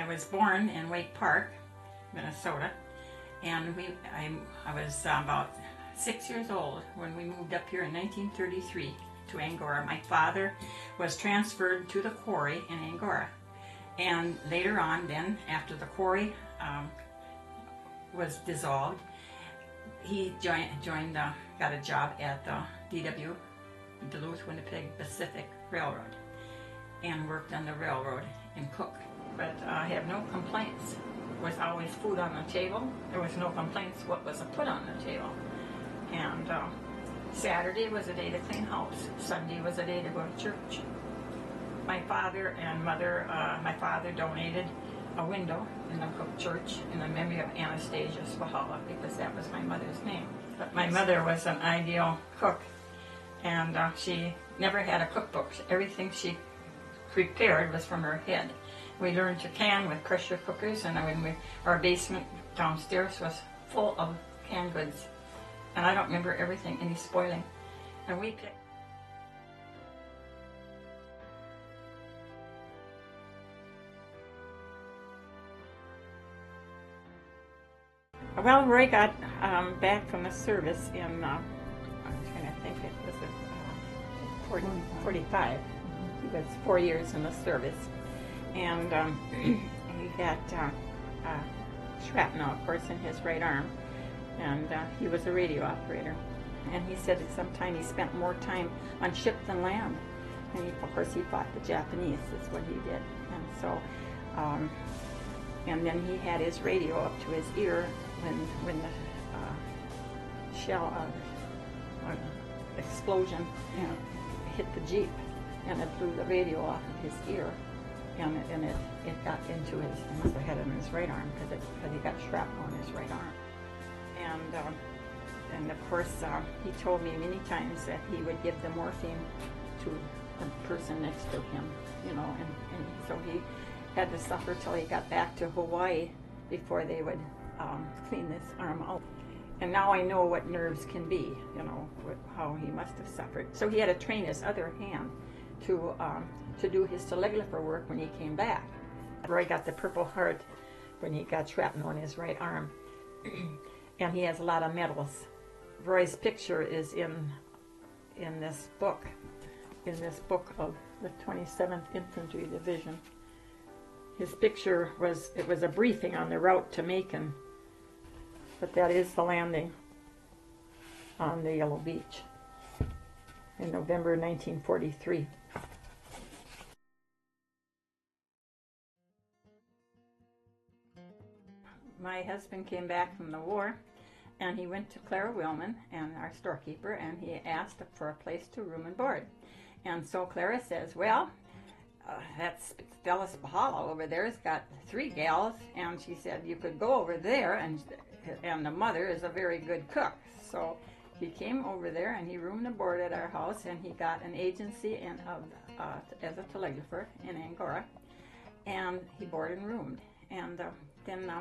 was born in Wake Park, Minnesota, and I was about 6 years old when we moved up here in 1933 to Angora. My father was transferred to the quarry in Angora, and later on then, after the quarry was dissolved, he got a job at the DW, Duluth-Winnipeg Pacific Railroad, and worked on the railroad in Cook. But I have no complaints. There was always food on the table. There was no complaints what was put on the table. And Saturday was a day to clean house. Sunday was a day to go to church. My father and mother, my father donated a window in the Cook church in the memory of Anastasia Spahala, because that was my mother's name. But my mother was an ideal cook, and she never had a cookbook. Everything she prepared was from her head. We learned to can with pressure cookers, and our basement downstairs was full of canned goods. And I don't remember everything, any spoiling. And we picked. Well, Roy got back from the service in, I'm trying to think, it was 45. He was 4 years in the service. And he got shrapnel, of course, in his right arm. And he was a radio operator. And he said that sometimes he spent more time on ship than land. And of course he fought the Japanese, is what he did. And so, and then he had his radio up to his ear when the shell explosion hit the Jeep, and it blew the radio off of his ear. And it got into his, it must have had it in his right arm, because he got shrapnel in his right arm. And of course, he told me many times that he would give the morphine to the person next to him, you know, and so he had to suffer till he got back to Hawaii before they would clean this arm out. And now I know what nerves can be, you know, how he must have suffered. So he had to train his other hand to do his telegrapher work when he came back. Roy got the Purple Heart when he got shrapnel in his right arm. And he has a lot of medals. Roy's picture is in this book of the 27th Infantry Division. His picture was a briefing on the route to Macon, but that is the landing on the Yellow Beach in November 1943. My husband came back from the war, and he went to Clara Willman, and our storekeeper, and he asked for a place to room and board. And so Clara says, well, that's Stella Spahala over there has got 3 gals, and she said you could go over there, and the mother is a very good cook. So he came over there, and he roomed and boarded at our house, and he got an agency as a telegrapher in Angora, and he boarded and roomed. And then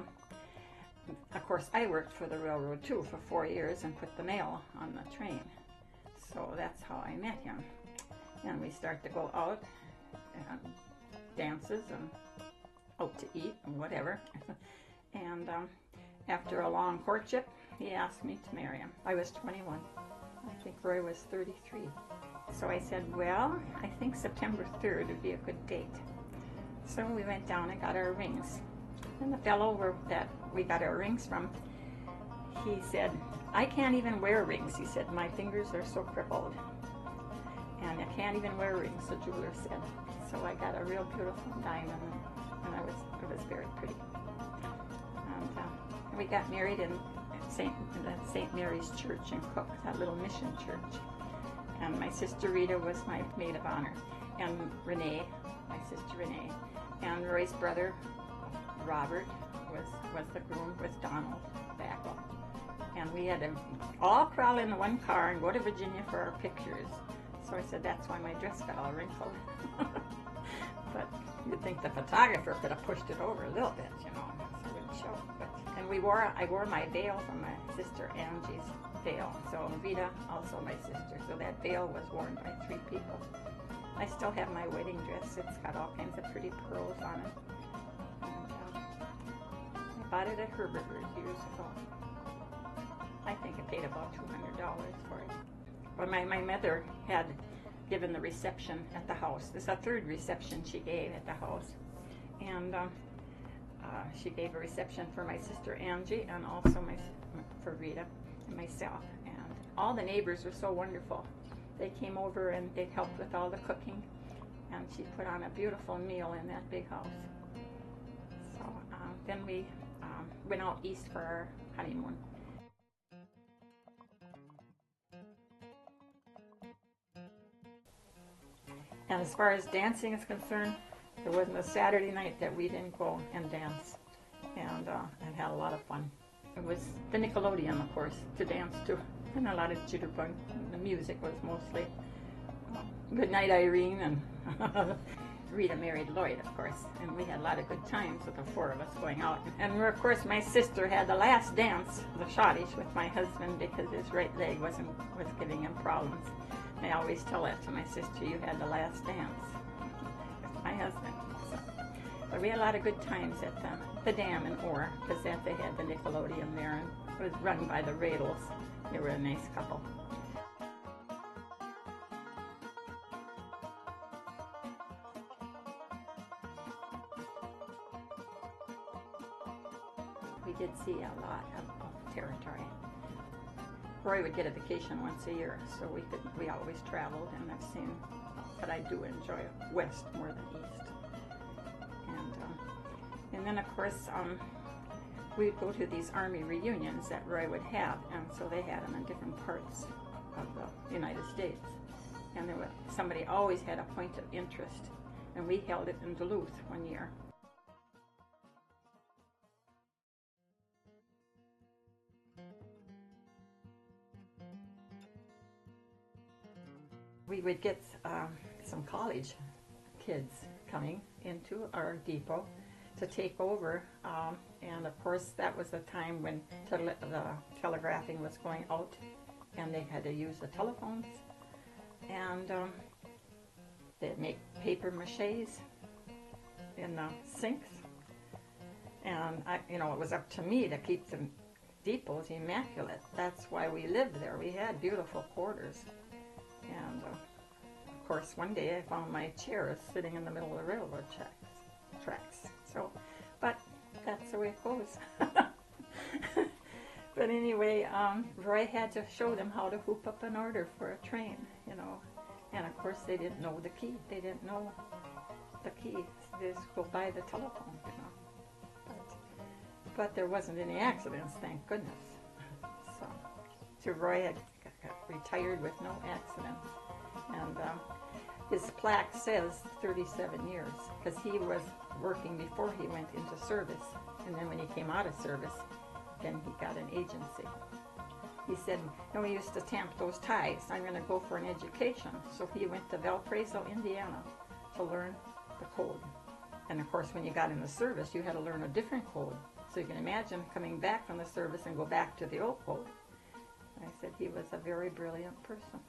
of course, I worked for the railroad too for 4 years and put the mail on the train. So that's how I met him. And we started to go out and dances and out to eat and whatever. And after a long courtship, he asked me to marry him. I was 21. I think Roy was 33. So I said, well, I think September 3rd would be a good date. So we went down and got our rings. And the fellow that we got our rings from, he said, I can't even wear rings. He said, my fingers are so crippled. And I can't even wear rings, the jeweler said. So I got a real beautiful diamond, and it was very pretty. And we got married in St. Mary's Church in Cook, that little mission church. And my sister Rita was my maid of honor. And Renee, my sister Renee, and Roy's brother, Robert, was the groom with Donald Backel. And we had to all crawl into one car and go to Virginia for our pictures. So I said, that's why my dress got all wrinkled. But you'd think the photographer could have pushed it over a little bit, you know, so it wouldn't show. And I wore my veil from my sister Angie's veil. So Rita, also my sister. So that veil was worn by 3 people. I still have my wedding dress. It's got all kinds of pretty pearls on it. And, bought it at Herberger's years ago. I think I paid about $200 for it. Well, my mother had given the reception at the house. This is the third reception she gave at the house. And she gave a reception for my sister Angie and also for Rita and myself. And all the neighbors were so wonderful. They came over and they helped with all the cooking. And she put on a beautiful meal in that big house. So then we went out east for our honeymoon. And as far as dancing is concerned, there wasn't a Saturday night that we didn't go and dance. And had a lot of fun. It was the Nickelodeon, of course, to dance to. And a lot of jitterbug. The music was mostly Goodnight Irene and Rita married Lloyd, of course. And we had a lot of good times with the four of us going out. And of course my sister had the last dance, the schottische, with my husband because his right leg was giving him problems. I always tell that to my sister, you had the last dance with my husband. So, but we had a lot of good times at the dam in Orr, because they had the Nickelodeon there, and it was run by the Radels. They were a nice couple. We did see a lot of territory. Roy would get a vacation once a year, so we always traveled, and I've seen, but I do enjoy west more than east. And then of course we'd go to these army reunions that Roy would have, and so they had them in different parts of the United States. And there was, somebody always had a point of interest, and we held it in Duluth one year. We would get some college kids coming into our depot to take over, and of course that was the time when the telegraphing was going out and they had to use the telephones, and they'd make paper maches in the sinks, and it was up to me to keep the depots immaculate. That's why we lived there. We had beautiful quarters. And of course, one day I found my chair sitting in the middle of the railroad tracks. So, but that's the way it goes. But anyway, Roy had to show them how to hoop up an order for a train, And of course, they didn't know the key. They didn't know the key. They just go by the telephone, But there wasn't any accidents, thank goodness. So Roy had retired with no accidents, and his plaque says 37 years because he was working before he went into service, and then when he came out of service, then he got an agency. He said, we used to tamp those ties. I'm going to go for an education. So he went to Valparaiso, Indiana to learn the code. And of course, when you got in the service, you had to learn a different code. So you can imagine coming back from the service and go back to the old code. I said he was a very brilliant person.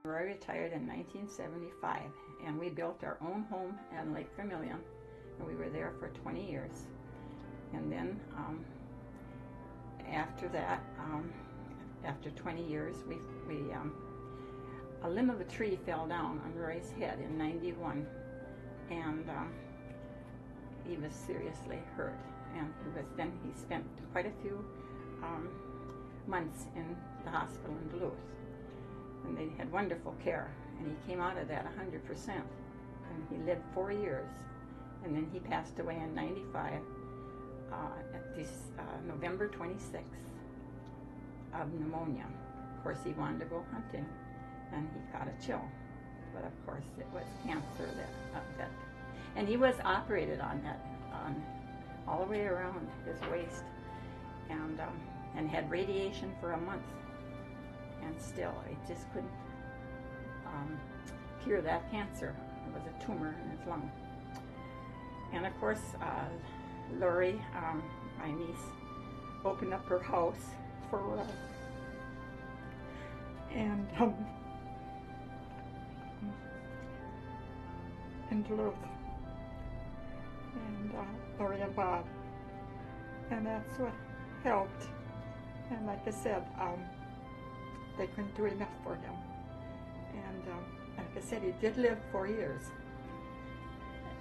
Roy retired in 1975, and we built our own home in Lake Vermilion, and we were there for 20 years. And then after that, after 20 years, a limb of a tree fell down on Roy's head in '91, and he was seriously hurt. And he spent quite a few months in the hospital in Duluth, and they had wonderful care. And he came out of that 100%, and he lived 4 years, and then he passed away in '95 at this November 26th of pneumonia. Of course, he wanted to go hunting, and he caught a chill, but of course it was cancer that and he was operated on that, all the way around his waist, and had radiation for a month, and still it just couldn't cure that cancer. It was a tumor in his lung. And of course, Lori, my niece, opened up her house for and in Duluth, and Lori and Bob, and that's what helped. And like I said, they couldn't do enough for him. And like I said, he did live 4 years.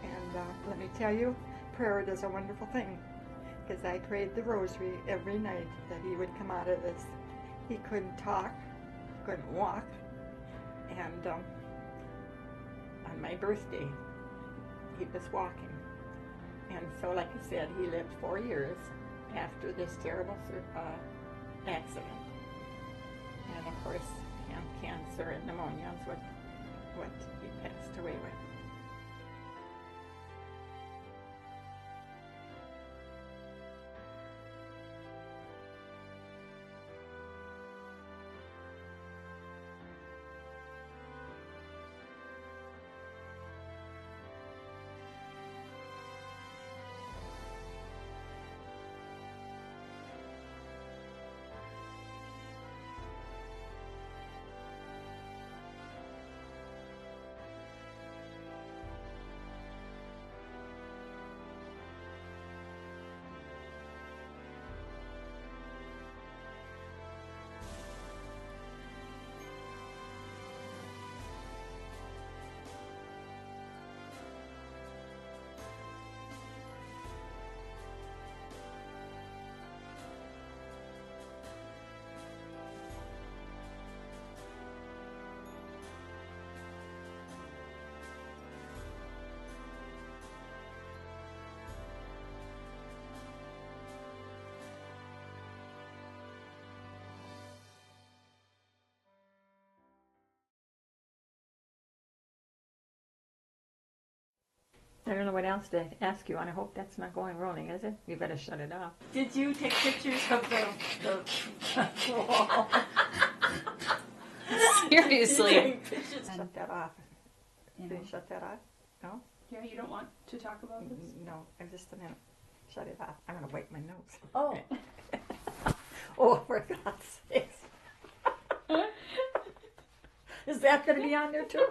And let me tell you, prayer is a wonderful thing, because I prayed the rosary every night that he would come out of this. He couldn't talk, couldn't walk, and on my birthday, he was walking. And so, like I said, he lived 4 years after this terrible accident. And of course, cancer and pneumonia is what he passed away with. I don't know what else to ask you, and I hope that's not going rolling, is it? You better shut it off. Did you take pictures of the wall? Seriously. Shut that off. Did you shut that off? No? Yeah, you don't want to talk about this? No, just a minute. Shut it off. I'm going to wipe my nose. Oh. Oh, for God's sakes. Is that going to be on there too?